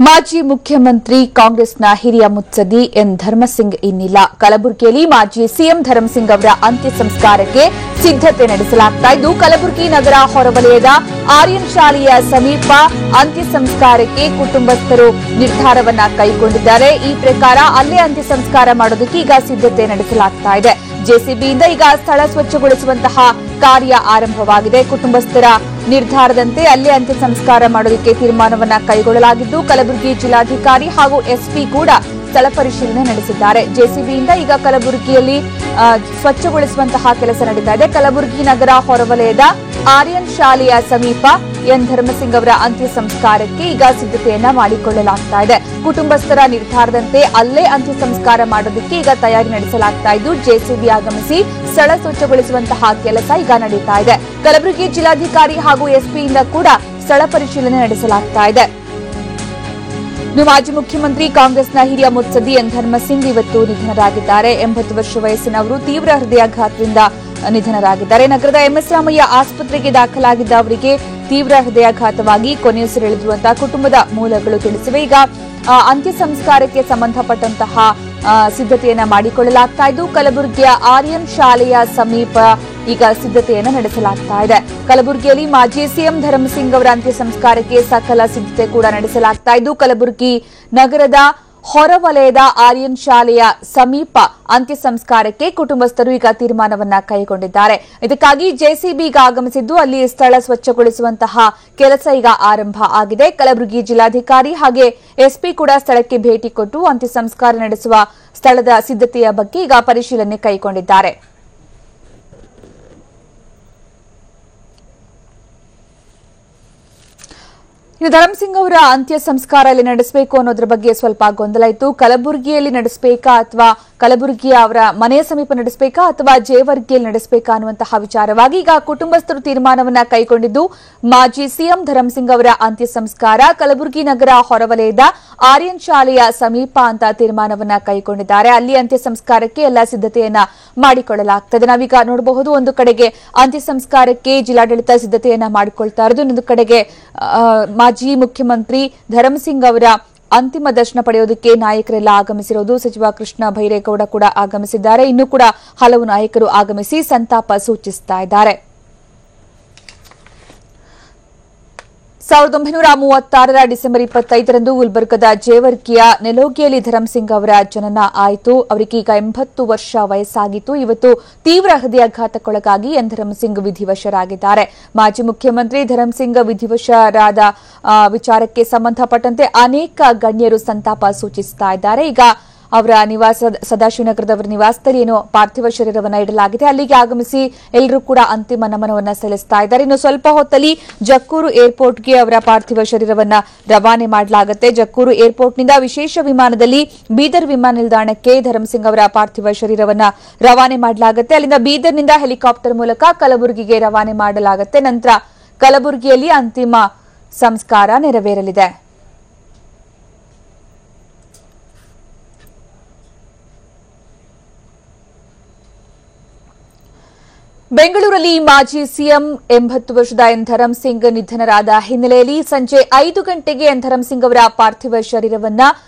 ಮಾಜಿ ಮುಖ್ಯಮಂತ್ರಿ ಕಾಂಗ್ರೆಸ್ನ ಹಿರಿಯ ಮುತ್ಸದ್ದಿ ಎನ್ ಧರ್ಮಸಿಂಗ್ ಇನ್ನಿಲ್ಲ. ಕಲಬುರಗಿಯಲ್ಲಿ ಮಾಜಿ ಸಿಎಂ ಧರ್ಮಸಿಂಗ್ ಅವರ ಅಂತ್ಯ ಸಂಸ್ಕಾರಕ್ಕೆ ಸಿದ್ದತೆ ನಡೆಸಲಾಗ್ತಾ ಇದ್ದು, ಕಲಬುರಗಿ ನಗರ ಹೊರವಲಯದ ಆರ್ಯನ್ ಶಾಲೆಯ ಸಮೀಪ ಅಂತ್ಯ ಸಂಸ್ಕಾರಕ್ಕೆ ಕುಟುಂಬಸ್ಥರು ನಿರ್ಧಾರವನ್ನ ಕೈಗೊಂಡಿದ್ದಾರೆ. ಈ ಪ್ರಕಾರ ಅಲ್ಲೇ ಅಂತ್ಯ ಸಂಸ್ಕಾರ ಮಾಡೋದಕ್ಕೆ ಈಗ ಸಿದ್ದತೆ ನಡೆಸಲಾಗ್ತಾ ಇದೆ. ಜೆಸಿಬಿಯಿಂದ ಈಗ ಸ್ಥಳ ಸ್ವಚ್ಛಗೊಳಿಸುವಂತಹ ಕಾರ್ಯ ಆರಂಭವಾಗಿದೆ. ಕುಟುಂಬಸ್ಥರ ನಿರ್ಧಾರದಂತೆ ಅಲ್ಲೇ ಅಂತ್ಯ ಸಂಸ್ಕಾರ ಮಾಡೋದಕ್ಕೆ ತೀರ್ಮಾನವನ್ನ ಕೈಗೊಳ್ಳಲಾಗಿದ್ದು, ಕಲಬುರಗಿ ಜಿಲ್ಲಾಧಿಕಾರಿ ಹಾಗೂ ಎಸ್ಪಿ ಕೂಡ ಸ್ಥಳ ಪರಿಶೀಲನೆ ನಡೆಸಿದ್ದಾರೆ. ಜೆಸಿಬಿಯಿಂದ ಈಗ ಕಲಬುರಗಿಯಲ್ಲಿ ಸ್ವಚ್ಛಗೊಳಿಸುವಂತಹ ಕೆಲಸ ನಡೀತಾ ಇದೆ. ಕಲಬುರಗಿ ನಗರ ಹೊರವಲಯದ ಆರ್ಯನ್ ಶಾಲೆಯ ಸಮೀಪ ಎನ್ ಧರ್ಮಸಿಂಗ್ ಅವರ ಅಂತ್ಯ ಸಂಸ್ಕಾರಕ್ಕೆ ಈಗ ಸಿದ್ದತೆಯನ್ನ ಮಾಡಿಕೊಳ್ಳಲಾಗ್ತಾ ಇದೆ. ಕುಟುಂಬಸ್ಥರ ನಿರ್ಧಾರದಂತೆ ಅಲ್ಲೇ ಅಂತ್ಯ ಸಂಸ್ಕಾರ ಮಾಡೋದಕ್ಕೆ ಈಗ ತಯಾರಿ ನಡೆಸಲಾಗ್ತಾ ಇದ್ದು, ಜೆಸಿಬಿ ಆಗಮಿಸಿ ಸ್ಥಳ ಸ್ವಚ್ಛಗೊಳಿಸುವಂತಹ ಕೆಲಸ ಈಗ ನಡೀತಾ ಇದೆ. ಕಲಬುರಗಿ ಜಿಲ್ಲಾಧಿಕಾರಿ ಹಾಗೂ ಎಸ್ಪಿಯಿಂದ ಕೂಡ ಸ್ಥಳ ಪರಿಶೀಲನೆ ನಡೆಸಲಾಗ್ತಾ ಇದೆ. ಮಾಜಿ ಮುಖ್ಯಮಂತ್ರಿ ಕಾಂಗ್ರೆಸ್ನ ಹಿರಿಯ ಮುತ್ಸದ್ದಿ ಎನ್ ಧರ್ಮಸಿಂಗ್ ಇವತ್ತು ನಿಧನರಾಗಿದ್ದಾರೆ. 80 ವರ್ಷ ವಯಸ್ಸಿನವರು ತೀವ್ರ ಹೃದಯಾಘಾತದಿಂದ ನಿಧನರಾಗಿದ್ದಾರೆ. ನಗರದ ಎಂಎಸ್ ರಾಮಯ್ಯ ಆಸ್ಪತ್ರೆಗೆ ದಾಖಲಾಗಿದ್ದ ಅವರಿಗೆ ತೀವ್ರ ಹೃದಯಾಘಾತವಾಗಿ ಕೊನೆಯುಸಿರೆಳೆದಿರುವಂತಹ ಕುಟುಂಬದ ಮೂಲಗಳು ತಿಳಿಸಿವೆ. ಈಗ ಅಂತ್ಯ ಸಂಸ್ಕಾರಕ್ಕೆ ಸಂಬಂಧಪಟ್ಟಂತಹ ಸಿದ್ದತೆಯನ್ನ ಮಾಡಿಕೊಳ್ಳಲಾಗ್ತಾ ಇದ್ದು, ಕಲಬುರಗಿಯ ಆರ್ಯನ್ ಶಾಲೆಯ ಸಮೀಪ ಈಗ ಸಿದ್ದತೆಯನ್ನು ನಡೆಸಲಾಗ್ತಾ ಇದೆ. ಕಲಬುರಗಿಯಲ್ಲಿ ಮಾಜಿ ಸಿಎಂ ಧರ್ಮಸಿಂಗ್ ಅವರ ಅಂತ್ಯ ಸಂಸ್ಕಾರಕ್ಕೆ ಸಕಲ ಸಿದ್ದತೆ ಕೂಡ ನಡೆಸಲಾಗ್ತಾ ಇದ್ದು, ಕಲಬುರಗಿ ನಗರದ ಹೊರವಲಯದ ಆರ್ಯನ್ ಶಾಲೆಯ ಸಮೀಪ ಅಂತ್ಯ ಸಂಸ್ಕಾರಕ್ಕೆ ಕುಟುಂಬಸ್ಥರು ಈಗ ತೀರ್ಮಾನವನ್ನ ಕೈಗೊಂಡಿದ್ದಾರೆ. ಇದಕ್ಕಾಗಿ ಜೆಸಿಬಿ ಈಗ ಆಗಮಿಸಿದ್ದು, ಅಲ್ಲಿ ಸ್ಥಳ ಸ್ವಚ್ಛಗೊಳಿಸುವಂತಹ ಕೆಲಸ ಈಗ ಆರಂಭ ಆಗಿದೆ. ಕಲಬುರಗಿ ಜಿಲ್ಲಾಧಿಕಾರಿ ಹಾಗೆ ಎಸ್ಪಿ ಕೂಡ ಸ್ಥಳಕ್ಕೆ ಭೇಟಿ ಕೊಟ್ಟು ಅಂತ್ಯ ಸಂಸ್ಕಾರ ನಡೆಸುವ ಸ್ಥಳದ ಸಿದ್ದತೆಯ ಬಗ್ಗೆ ಈಗ ಪರಿಶೀಲನೆ ಕೈಗೊಂಡಿದ್ದಾರೆ. ಧರ್ಮಸಿಂಗ್ ಅವರ ಅಂತ್ಯ ಸಂಸ್ಕಾರ ಇಲ್ಲಿ ನಡೆಸಬೇಕು ಅನ್ನೋದ್ರ ಬಗ್ಗೆ ಸ್ವಲ್ಪ ಗೊಂದಲ ಇತ್ತು. ಕಲಬುರಗಿಯಲ್ಲಿ ನಡೆಸಬೇಕಾ ಅಥವಾ ಕಲಬುರಗಿಯ ಅವರ ಮನೆಯ ಸಮೀಪ ನಡೆಸಬೇಕಾ ಅಥವಾ ಜೇವರ್ಗಿಯಲ್ಲಿ ನಡೆಸಬೇಕಾ ಅನ್ನುವಂತಹ ವಿಚಾರವಾಗಿ ಈಗ ಕುಟುಂಬಸ್ಥರು ತೀರ್ಮಾನವನ್ನ ಕೈಗೊಂಡಿದ್ದು, ಮಾಜಿ ಸಿಎಂ ಧರ್ಮಸಿಂಗ್ ಅವರ ಅಂತ್ಯ ಸಂಸ್ಕಾರ ಕಲಬುರಗಿ ನಗರ ಹೊರವಲಯದ ಆರ್ಯನ್ ಶಾಲೆಯ ಸಮೀಪ ಅಂತ ತೀರ್ಮಾನವನ್ನ ಕೈಗೊಂಡಿದ್ದಾರೆ. ಅಲ್ಲಿ ಅಂತ್ಯ ಸಂಸ್ಕಾರಕ್ಕೆ ಎಲ್ಲ ಸಿದ್ದತೆಯನ್ನ ಮಾಡಿಕೊಳ್ಳಲಾಗ್ತದೆ. ನಾವೀಗ ನೋಡಬಹುದು, ಒಂದು ಕಡೆಗೆ ಅಂತ್ಯ ಸಂಸ್ಕಾರಕ್ಕೆ ಜಿಲ್ಲಾಡಳಿತ ಸಿದ್ದತೆಯನ್ನ ಮಾಡಿಕೊಳ್ತಾ ಇರೋದು, ಇನ್ನೊಂದು ಕಡೆಗೆ ಮಾಜಿ ಮುಖ್ಯಮಂತ್ರಿ ಧರ್ಮಸಿಂಗ್ ಅವರ ಅಂತಿಮ ದರ್ಶನ ಪಡೆಯೋದಕ್ಕೆ ನಾಯಕರೆಲ್ಲ ಆಗಮಿಸಿರೋದು. ಸಚಿವ ಕೃಷ್ಣ ಭೈರೇಗೌಡ ಕೂಡ ಆಗಮಿಸಿದ್ದಾರೆ. ಇನ್ನೂ ಕೂಡ ಹಲವು ನಾಯಕರು ಆಗಮಿಸಿ ಸಂತಾಪ ಸೂಚಿಸುತ್ತಾ ಇದ್ದಾರೆ. 1936ರ ಡಿಸೆಂಬರ್ 25ರಂದು ಗುಲ್ಬರ್ಗದ ಜೇವರ್ಗಿಯ ನೆಲೋಗಿಯಲ್ಲಿ ಧರ್ಮಸಿಂಗ್ ಅವರ ಜನನ ಆಯಿತು. ಅವರಿಗೆ ಈಗ 80 ವರ್ಷ ವಯಸ್ಸಾಗಿತ್ತು. ಇವತ್ತು ತೀವ್ರ ಹೃದಯಾಘಾತಕ್ಕೊಳಗಾಗಿ ಎನ್ ಧರ್ಮಸಿಂಗ್ ವಿಧಿವಶರಾಗಿದ್ದಾರೆ. ಮಾಜಿ ಮುಖ್ಯಮಂತ್ರಿ ಧರ್ಮಸಿಂಗ್ ವಿಧಿವಶರಾದ ವಿಚಾರಕ್ಕೆ ಸಂಬಂಧಪಟ್ಟಂತೆ ಅನೇಕ ಗಣ್ಯರು ಸಂತಾಪ ಸೂಚಿಸುತ್ತಾ ಇದ್ದಾರೆ. ಈಗ ಅವರ ನಿವಾಸ ಸದಾಶಿವನಗರದವರ ನಿವಾಸದಲ್ಲಿ ಏನೋ ಪಾರ್ಥಿವ ಶರೀರವನ್ನು ಇಡಲಾಗಿದೆ. ಅಲ್ಲಿಗೆ ಆಗಮಿಸಿ ಎಲ್ಲರೂ ಕೂಡ ಅಂತಿಮ ನಮನವನ್ನ ಸಲ್ಲಿಸ್ತಾ ಇದ್ದಾರೆ. ಇನ್ನು ಸ್ವಲ್ಪ ಹೊತ್ತಲ್ಲಿ ಜಕ್ಕೂರು ಏರ್ಪೋರ್ಟ್ಗೆ ಅವರ ಪಾರ್ಥಿವ ಶರೀರವನ್ನ ರವಾನೆ ಮಾಡಲಾಗುತ್ತೆ. ಜಕ್ಕೂರು ಏರ್ಪೋರ್ಟ್ನಿಂದ ವಿಶೇಷ ವಿಮಾನದಲ್ಲಿ ಬೀದರ್ ವಿಮಾನ ನಿಲ್ದಾಣಕ್ಕೆ ಧರ್ಮಸಿಂಗ್ ಅವರ ಪಾರ್ಥಿವ ಶರೀರವನ್ನ ರವಾನೆ ಮಾಡಲಾಗುತ್ತೆ. ಅಲ್ಲಿಂದ ಬೀದರ್ನಿಂದ ಹೆಲಿಕಾಪ್ಟರ್ ಮೂಲಕ ಕಲಬುರಗಿಗೆ ರವಾನೆ ಮಾಡಲಾಗುತ್ತೆ. ನಂತರ ಕಲಬುರಗಿಯಲ್ಲಿ ಅಂತಿಮ ಸಂಸ್ಕಾರ ನೆರವೇರಲಿದೆ. ಬೆಂಗಳೂರಲ್ಲಿ ಮಾಜಿ ಸಿಎಂ 80 ವರ್ಷದ ಎನ್ ಧರ್ಮಸಿಂಗ್ ನಿಧನರಾದ ಹಿನ್ನೆಲೆಯಲ್ಲಿ ಸಂಜೆ 5 ಗಂಟೆಗೆ ಎನ್ ಧರ್ಮಸಿಂಗ್ ಅವರ ಪಾರ್ಥಿವ ಶರೀರವನ್ನ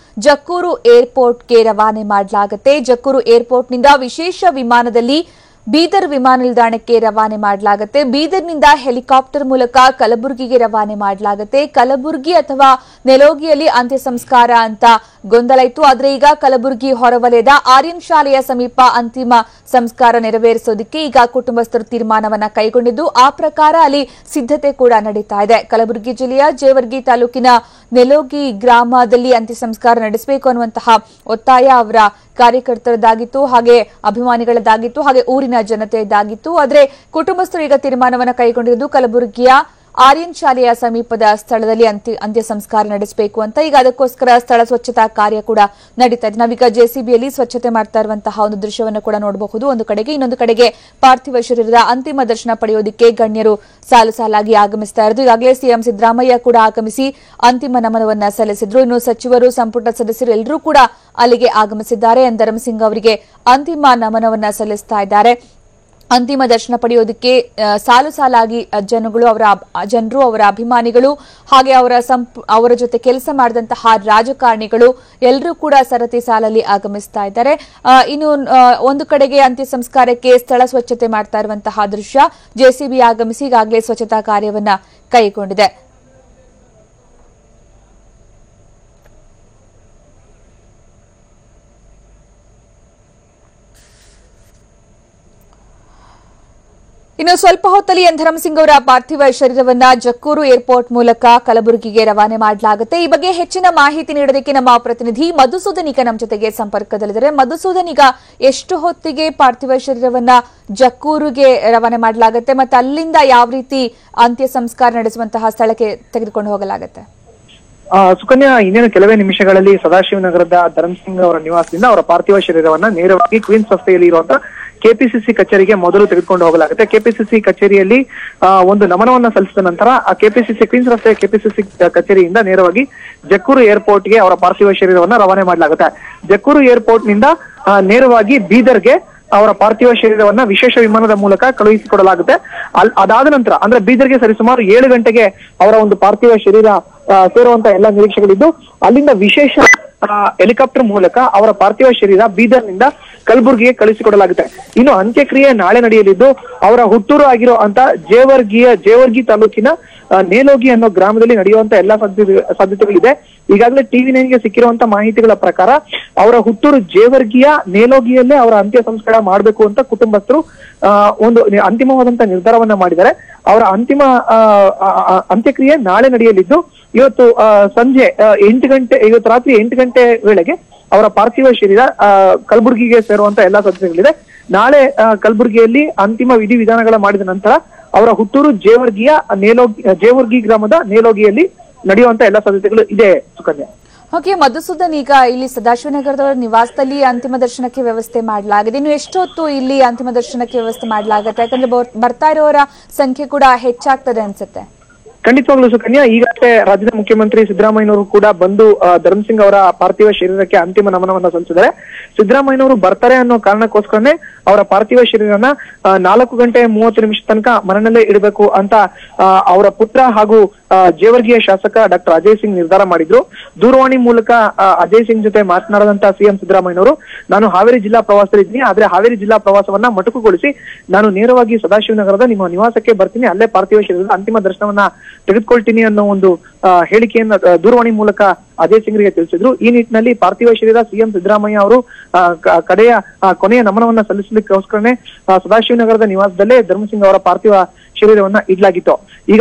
ಜಕ್ಕೂರು ಏರ್ಪೋರ್ಟ್ಗೆ ರವಾನೆ ಮಾಡಲಾಗುತ್ತೆ. ಜಕ್ಕೂರು ಏರ್ಪೋರ್ಟ್ನಿಂದ ವಿಶೇಷ ವಿಮಾನದಲ್ಲಿ ಬೀದರ್ ವಿಮಾನ ನಿಲ್ದಾಣಕ್ಕೆ ರವಾನೆ ಮಾಡಲಾಗುತ್ತೆ. ಬೀದರ್ನಿಂದ ಹೆಲಿಕಾಪ್ಟರ್ ಮೂಲಕ ಕಲಬುರಗಿಗೆ ರವಾನೆ ಮಾಡಲಾಗುತ್ತೆ. ಕಲಬುರಗಿ ಅಥವಾ ನೆಲೋಗಿಯಲ್ಲಿ ಅಂತ್ಯ ಸಂಸ್ಕಾರ ಅಂತ ಗೊಂದಲ ಇತ್ತು. ಆದರೆ ಈಗ ಕಲಬುರಗಿ ಹೊರವಲಯದ ಆರ್ಯನ್ ಶಾಲೆಯ ಸಮೀಪ ಅಂತಿಮ ಸಂಸ್ಕಾರ ನೆರವೇರಿಸೋದಕ್ಕೆ ಈಗ ಕುಟುಂಬಸ್ಥರು ತೀರ್ಮಾನವನ್ನ ಕೈಗೊಂಡಿದ್ದು, ಆ ಪ್ರಕಾರ ಅಲ್ಲಿ ಸಿದ್ದತೆ ಕೂಡ ನಡೀತಾ ಇದೆ. ಕಲಬುರಗಿ ಜಿಲ್ಲೆಯ ಜೇವರ್ಗಿ ತಾಲೂಕಿನ ನೆಲೋಗಿ ಗ್ರಾಮದಲ್ಲಿ ಅಂತ್ಯ ಸಂಸ್ಕಾರ ನಡೆಸಬೇಕು ಅನ್ನುವಂತಹ ಒತ್ತಾಯ ಅವರ ಕಾರ್ಯಕರ್ತರದ್ದಾಗಿತ್ತು, ಹಾಗೆ ಅಭಿಮಾನಿಗಳದ್ದಾಗಿತ್ತು, ಹಾಗೆ ಊರಿನ ಜನತೆಯದ್ದಾಗಿತ್ತು. ಆದರೆ ಕುಟುಂಬಸ್ಥರು ಈಗ ತೀರ್ಮಾನವನ್ನು ಕೈಗೊಂಡಿರುವುದು ಕಲಬುರಗಿಯ ಆರ್ಯನ್ ಶಾಲೆಯ ಸಮೀಪದ ಸ್ಥಳದಲ್ಲಿ ಅಂತ್ಯ ಸಂಸ್ಕಾರ ನಡೆಸಬೇಕು ಅಂತ. ಈಗ ಅದಕ್ಕೋಸ್ಕರ ಸ್ಥಳ ಸ್ವಚ್ಛತಾ ಕಾರ್ಯ ಕೂಡ ನಡೀತಾ ಇದೆ. ನಾವೀಗ ಜೆಸಿಬಿಯಲ್ಲಿ ಸ್ವಚ್ಛತೆ ಮಾಡ್ತಾ ಇರುವಂತಹ ಒಂದು ದೃಶ್ಯವನ್ನು ಕೂಡ ನೋಡಬಹುದು. ಒಂದು ಕಡೆಗೆ, ಇನ್ನೊಂದು ಕಡೆಗೆ ಪಾರ್ಥಿವ ಶರೀರದ ಅಂತಿಮ ದರ್ಶನ ಪಡೆಯೋದಕ್ಕೆ ಗಣ್ಯರು ಸಾಲು ಸಾಲಾಗಿ ಆಗಮಿಸ್ತಾ ಇರೋದು. ಈಗಾಗಲೇ ಸಿಎಂ ಸಿದ್ದರಾಮಯ್ಯ ಕೂಡ ಆಗಮಿಸಿ ಅಂತಿಮ ನಮನವನ್ನ ಸಲ್ಲಿಸಿದ್ರು. ಇನ್ನು ಸಚಿವರು, ಸಂಪುಟ ಸದಸ್ಯರು ಎಲ್ಲರೂ ಕೂಡ ಅಲ್ಲಿಗೆ ಆಗಮಿಸಿದ್ದಾರೆ. ಎನ್ ಧರ್ಮಸಿಂಗ್ ಅವರಿಗೆ ಅಂತಿಮ ನಮನವನ್ನ ಸಲ್ಲಿಸ್ತಾ ಇದ್ದಾರೆ. ಅಂತಿಮ ದರ್ಶನ ಪಡೆಯೋದಕ್ಕೆ ಸಾಲು ಸಾಲಾಗಿ ಜನರು ಅವರ ಅಭಿಮಾನಿಗಳು ಹಾಗೆ ಅವರ ಜೊತೆ ಕೆಲಸ ಮಾಡಿದಂತಹ ರಾಜಕಾರಣಿಗಳು ಎಲ್ಲರೂ ಕೂಡ ಸರತಿ ಸಾಲಲ್ಲಿ ಆಗಮಿಸ್ತಾ ಇದ್ದಾರೆ. ಇನ್ನು ಒಂದು ಕಡೆಗೆ ಅಂತ್ಯ ಸಂಸ್ಕಾರಕ್ಕೆ ಸ್ಥಳ ಸ್ವಚ್ಛತೆ ಮಾಡ್ತಾ ಇರುವಂತಹ ದೃಶ್ಯ, ಜೆಸಿಬಿ ಆಗಮಿಸಿ ಈಗಾಗಲೇ ಸ್ವಚ್ಛತಾ ಕಾರ್ಯವನ್ನ ಕೈಗೊಂಡಿದೆ. ಇನ್ನು ಸ್ವಲ್ಪ ಹೊತ್ತಲ್ಲಿ ಎನ್ ಧರ್ಮಸಿಂಗ್ ಅವರ ಪಾರ್ಥಿವ ಶರೀರವನ್ನ ಜಕ್ಕೂರು ಏರ್ಪೋರ್ಟ್ ಮೂಲಕ ಕಲಬುರಗಿಗೆ ರವಾನೆ ಮಾಡಲಾಗುತ್ತೆ. ಈ ಬಗ್ಗೆ ಹೆಚ್ಚಿನ ಮಾಹಿತಿ ನೀಡೋದಕ್ಕೆ ನಮ್ಮ ಪ್ರತಿನಿಧಿ ಮಧುಸೂದನ್ ಈಗ ನಮ್ಮ ಜೊತೆಗೆ ಸಂಪರ್ಕದಲ್ಲಿದ್ದಾರೆ. ಮಧುಸೂದನ್, ಈಗ ಎಷ್ಟು ಹೊತ್ತಿಗೆ ಪಾರ್ಥಿವ ಶರೀರವನ್ನ ಜಕ್ಕೂರಿಗೆ ರವಾನೆ ಮಾಡಲಾಗುತ್ತೆ ಮತ್ತೆ ಅಲ್ಲಿಂದ ಯಾವ ರೀತಿ ಅಂತ್ಯ ಸಂಸ್ಕಾರ ನಡೆಸುವಂತಹ ಸ್ಥಳಕ್ಕೆ ತೆಗೆದುಕೊಂಡು ಹೋಗಲಾಗುತ್ತೆ? ಸುಕನ್ಯಾ, ಇನ್ನೇನು ಕೆಲವೇ ನಿಮಿಷಗಳಲ್ಲಿ ಸದಾಶಿವನಗರದ ಧರ್ಮಸಿಂಗ್ ಅವರ ನಿವಾಸದಿಂದ ಅವರ ಪಾರ್ಥಿವ ಶರೀರವನ್ನ ನೇರವಾಗಿ ಕ್ವೀನ್ಸ್ ರಸ್ತೆಯಲ್ಲಿ ಇರುವಂತಹ ಕೆಪಿಸಿಸಿ ಕಚೇರಿಗೆ ಮೊದಲು ತೆಗೆದುಕೊಂಡು ಹೋಗಲಾಗುತ್ತೆ. ಕೆಪಿಸಿಸಿ ಕಚೇರಿಯಲ್ಲಿ ಒಂದು ನಮನವನ್ನ ಸಲ್ಲಿಸಿದ ನಂತರ ಆ ಕ್ವೀನ್ಸ್ ರಸ್ತೆಯ ಕೆಪಿಸಿಸಿ ಕಚೇರಿಯಿಂದ ನೇರವಾಗಿ ಜಕ್ಕೂರು ಏರ್ಪೋರ್ಟ್ಗೆ ಅವರ ಪಾರ್ಥಿವ ಶರೀರವನ್ನ ರವಾನೆ ಮಾಡಲಾಗುತ್ತೆ. ಜಕ್ಕೂರು ಏರ್ಪೋರ್ಟ್ ನಿಂದ ನೇರವಾಗಿ ಬೀದರ್ಗೆ ಅವರ ಪಾರ್ಥಿವ ಶರೀರವನ್ನ ವಿಶೇಷ ವಿಮಾನದ ಮೂಲಕ ಕಳುಹಿಸಿಕೊಡಲಾಗುತ್ತೆ. ಅದಾದ ನಂತರ ಅಂದ್ರೆ ಬೀದರ್ಗೆ ಸರಿಸುಮಾರು 7 ಗಂಟೆಗೆ ಅವರ ಒಂದು ಪಾರ್ಥಿವ ಶರೀರ ಸೇರುವಂತ ಎಲ್ಲ ನಿರೀಕ್ಷೆಗಳಿದ್ದು ಅಲ್ಲಿಂದ ವಿಶೇಷ ಹೆಲಿಕಾಪ್ಟರ್ ಮೂಲಕ ಅವರ ಪಾರ್ಥಿವ ಶರೀರ ಬೀದರ್ನಿಂದ ಕಲಬುರಗಿಗೆ ಕಳಿಸಿಕೊಡಲಾಗುತ್ತೆ. ಇನ್ನು ಅಂತ್ಯಕ್ರಿಯೆ ನಾಳೆ ನಡೆಯಲಿದ್ದು ಅವರ ಹುಟ್ಟೂರು ಆಗಿರೋ ಅಂತ ಜೇವರ್ಗಿ ತಾಲೂಕಿನ ನೇಲೋಗಿ ಅನ್ನೋ ಗ್ರಾಮದಲ್ಲಿ ನಡೆಯುವಂತ ಎಲ್ಲಾ ಸಾಧ್ಯತೆಗಳಿದೆ. ಈಗಾಗಲೇ TV9ಗೆ ಸಿಕ್ಕಿರುವಂತ ಮಾಹಿತಿಗಳ ಪ್ರಕಾರ ಅವರ ಹುಟ್ಟೂರು ಜೇವರ್ಗಿಯ ನೇಲೋಗಿಯಲ್ಲೇ ಅವರ ಅಂತ್ಯ ಸಂಸ್ಕಾರ ಮಾಡಬೇಕು ಅಂತ ಕುಟುಂಬಸ್ಥರು ಒಂದು ಅಂತಿಮವಾದಂತ ನಿರ್ಧಾರವನ್ನ ಮಾಡಿದ್ದಾರೆ. ಅವರ ಅಂತಿಮ ಅಂತ್ಯಕ್ರಿಯೆ ನಾಳೆ ನಡೆಯಲಿದ್ದು ಇವತ್ತು ಸಂಜೆ 8 ಗಂಟೆ ಇವತ್ತು ರಾತ್ರಿ 8 ಗಂಟೆ ವೇಳೆಗೆ ಅವರ ಪಾರ್ಥಿವ ಶರೀರ ಕಲಬುರಗಿಗೆ ಸೇರುವಂತ ಎಲ್ಲಾ ಸಾಧ್ಯತೆಗಳಿದೆ. ನಾಳೆ ಕಲಬುರಗಿಯಲ್ಲಿ ಅಂತಿಮ ವಿಧಿವಿಧಾನಗಳ ಮಾಡಿದ ನಂತರ ಅವರ ಹುಟ್ಟೂರು ಜೇವರ್ಗಿ ಗ್ರಾಮದ ನೇಲೋಗಿಯಲ್ಲಿ ನಡೆಯುವಂತ ಎಲ್ಲಾ ಸಾಧ್ಯತೆಗಳು ಇದೆ. ಸುಕನ್ಯಾ, ಓಕೆ ಮಧುಸೂದನ್, ಈಗ ಇಲ್ಲಿ ಸದಾಶಿವನಗರದವರ ನಿವಾಸದಲ್ಲಿ ಅಂತಿಮ ದರ್ಶನಕ್ಕೆ ವ್ಯವಸ್ಥೆ ಮಾಡಲಾಗಿದೆ. ಇನ್ನು ಎಷ್ಟೊತ್ತು ಇಲ್ಲಿ ಅಂತಿಮ ದರ್ಶನಕ್ಕೆ ವ್ಯವಸ್ಥೆ ಮಾಡಲಾಗುತ್ತೆ? ಯಾಕಂದ್ರೆ ಬರ್ತಾ ಇರೋರ ಸಂಖ್ಯೆ ಕೂಡ ಹೆಚ್ಚಾಗ್ತದೆ ಅನ್ಸುತ್ತೆ. ಖಂಡಿತವಾಗ್ಲೂ ಸುಕನ್ಯಾ, ಈಗಷ್ಟೇ ರಾಜ್ಯದ ಮುಖ್ಯಮಂತ್ರಿ ಸಿದ್ದರಾಮಯ್ಯನವರು ಕೂಡ ಬಂದು ಧರ್ಮಸಿಂಗ್ ಅವರ ಪಾರ್ಥಿವ ಶರೀರಕ್ಕೆ ಅಂತಿಮ ನಮನವನ್ನ ಸಲ್ಲಿಸಿದ್ದಾರೆ. ಸಿದ್ದರಾಮಯ್ಯನವರು ಬರ್ತಾರೆ ಅನ್ನೋ ಕಾರಣಕ್ಕೋಸ್ಕರನೇ ಅವರ ಪಾರ್ಥಿವ ಶರೀರನ 4 ಗಂಟೆ 30 ನಿಮಿಷ ತನಕ ಮನೆಯಲ್ಲೇ ಇಡಬೇಕು ಅಂತ ಅವರ ಪುತ್ರ ಹಾಗೂ ಜೇವರ್ಗಿಯ ಶಾಸಕ ಡಾಕ್ಟರ್ ಅಜಯ್ ಸಿಂಗ್ ನಿರ್ಧಾರ ಮಾಡಿದ್ರು. ದೂರವಾಣಿ ಮೂಲಕ ಅಜಯ್ ಸಿಂಗ್ ಜೊತೆ ಮಾತನಾಡಿದಂತ ಸಿಎಂ ಸಿದ್ದರಾಮಯ್ಯನವರು, ನಾನು ಹಾವೇರಿ ಜಿಲ್ಲಾ ಪ್ರವಾಸದಲ್ಲಿದ್ದೀನಿ, ಆದ್ರೆ ಹಾವೇರಿ ಜಿಲ್ಲಾ ಪ್ರವಾಸವನ್ನ ಮೊಟಕುಗೊಳಿಸಿ ನಾನು ನೇರವಾಗಿ ಸದಾಶಿವನಗರದ ನಿಮ್ಮ ನಿವಾಸಕ್ಕೆ ಬರ್ತೀನಿ, ಅಲ್ಲೇ ಪಾರ್ಥಿವ ಶರೀರದ ಅಂತಿಮ ದರ್ಶನವನ್ನ ತೆಗೆದುಕೊಳ್ತೀನಿ ಅನ್ನೋ ಒಂದು ಹೇಳಿಕೆಯನ್ನ ದೂರವಾಣಿ ಮೂಲಕ ಅಜಯ್ ಸಿಂಗ್ರಿಗೆ ತಿಳಿಸಿದ್ರು. ಈ ನಿಟ್ಟಿನಲ್ಲಿ ಪಾರ್ಥಿವ ಶರೀರ ಸಿಎಂ ಸಿದ್ದರಾಮಯ್ಯ ಅವರು ಕೊನೆಯ ನಮನವನ್ನ ಸಲ್ಲಿಸಲಿಕ್ಕೋಸ್ಕರನೇ ಸದಾಶಿವನಗರದ ನಿವಾಸದಲ್ಲೇ ಧರ್ಮಸಿಂಗ್ ಅವರ ಪಾರ್ಥಿವ ಶರೀರವನ್ನ ಇಡ್ಲಾಗಿತ್ತು. ಈಗ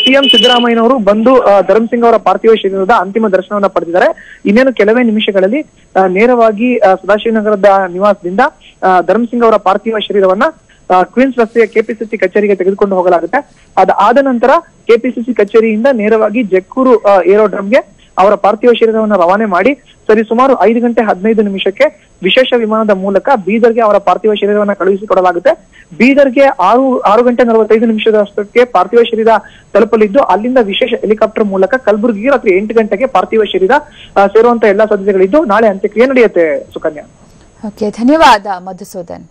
ಸಿಎಂ ಸಿದ್ದರಾಮಯ್ಯನವರು ಬಂದು ಧರ್ಮಸಿಂಗ್ ಅವರ ಪಾರ್ಥಿವ ಶರೀರದ ಅಂತಿಮ ದರ್ಶನವನ್ನ ಪಡೆದಿದ್ದಾರೆ. ಇನ್ನೇನು ಕೆಲವೇ ನಿಮಿಷಗಳಲ್ಲಿ ನೇರವಾಗಿ ಸದಾಶಿವನಗರದ ನಿವಾಸದಿಂದ ಧರ್ಮಸಿಂಗ್ ಅವರ ಪಾರ್ಥಿವ ಶರೀರವನ್ನ ಕ್ವೀನ್ಸ್ ರಸ್ತೆಯ ಕೆಪಿಸಿಸಿ ಕಚೇರಿಗೆ ತೆಗೆದುಕೊಂಡು ಹೋಗಲಾಗುತ್ತೆ. ಅದಾದ ನಂತರ ಕೆಪಿಸಿಸಿ ಕಚೇರಿಯಿಂದ ನೇರವಾಗಿ ಜಕ್ಕೂರು ಏರೋಡ್ರಮ್ಗೆ ಅವರ ಪಾರ್ಥಿವ ಶರೀರವನ್ನು ರವಾನೆ ಮಾಡಿ ಸರಿಸುಮಾರು 5 ಗಂಟೆ 15 ನಿಮಿಷಕ್ಕೆ ವಿಶೇಷ ವಿಮಾನದ ಮೂಲಕ ಬೀದರ್ಗೆ ಅವರ ಪಾರ್ಥಿವ ಶರೀರವನ್ನ ಕಳುಹಿಸಿಕೊಡಲಾಗುತ್ತೆ. ಬೀದರ್ಗೆ 6 ಗಂಟೆ 45 ನಿಮಿಷದಷ್ಟಕ್ಕೆ ಪಾರ್ಥಿವ ಶರೀರ ತಲುಪಲಿದ್ದು ಅಲ್ಲಿಂದ ವಿಶೇಷ ಹೆಲಿಕಾಪ್ಟರ್ ಮೂಲಕ ಕಲಬುರಗಿಗೆ ರಾತ್ರಿ 8 ಗಂಟೆಗೆ ಪಾರ್ಥಿವ ಶರೀರ ಸೇರುವಂತ ಎಲ್ಲಾ ಸಾಧ್ಯತೆಗಳಿದ್ದು ನಾಳೆ ಅಂತ್ಯಕ್ರಿಯೆ ನಡೆಯುತ್ತೆ. ಸುಕನ್ಯಾ, ಓಕೆ, ಧನ್ಯವಾದ ಮಧುಸೂದನ್.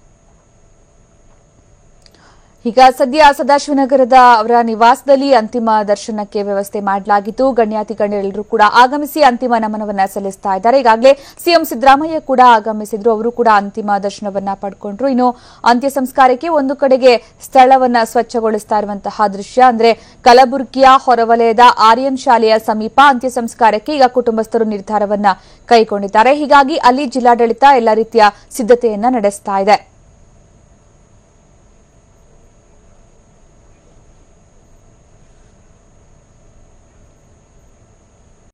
ಈಗ ಸದ್ಯ ಸದಾಶಿವನಗರದ ಅವರ ನಿವಾಸದಲ್ಲಿ ಅಂತಿಮ ದರ್ಶನಕ್ಕೆ ವ್ಯವಸ್ಥೆ ಮಾಡಲಾಗಿತ್ತು. ಗಣ್ಯಾತಿ ಗಣ್ಯರೆಲ್ಲರೂ ಕೂಡ ಆಗಮಿಸಿ ಅಂತಿಮ ನಮನವನ್ನ ಸಲ್ಲಿಸ್ತಾ ಇದ್ದಾರೆ. ಈಗಾಗಲೇ ಸಿಎಂ ಸಿದ್ದರಾಮಯ್ಯ ಕೂಡ ಆಗಮಿಸಿದ್ರು, ಅವರು ಕೂಡ ಅಂತಿಮ ದರ್ಶನವನ್ನ ಪಡ್ಕೊಂಡ್ರು. ಇನ್ನು ಅಂತ್ಯ ಸಂಸ್ಕಾರಕ್ಕೆ ಒಂದು ಕಡೆಗೆ ಸ್ಥಳವನ್ನ ಸ್ವಚ್ಛಗೊಳಿಸ್ತಾ ಇರುವಂತಹ ದೃಶ್ಯ, ಅಂದ್ರೆ ಕಲಬುರಗಿಯ ಹೊರವಲಯದ ಆರ್ಯನ್ ಶಾಲೆಯ ಸಮೀಪ ಅಂತ್ಯ ಸಂಸ್ಕಾರಕ್ಕೆ ಈಗ ಕುಟುಂಬಸ್ಥರು ನಿರ್ಧಾರವನ್ನ ಕೈಗೊಂಡಿದ್ದಾರೆ. ಹೀಗಾಗಿ ಅಲ್ಲಿ ಜಿಲ್ಲಾಡಳಿತ ಎಲ್ಲ ರೀತಿಯ ಸಿದ್ಧತೆಯನ್ನ ನಡೆಸ್ತಾ ಇದೆ.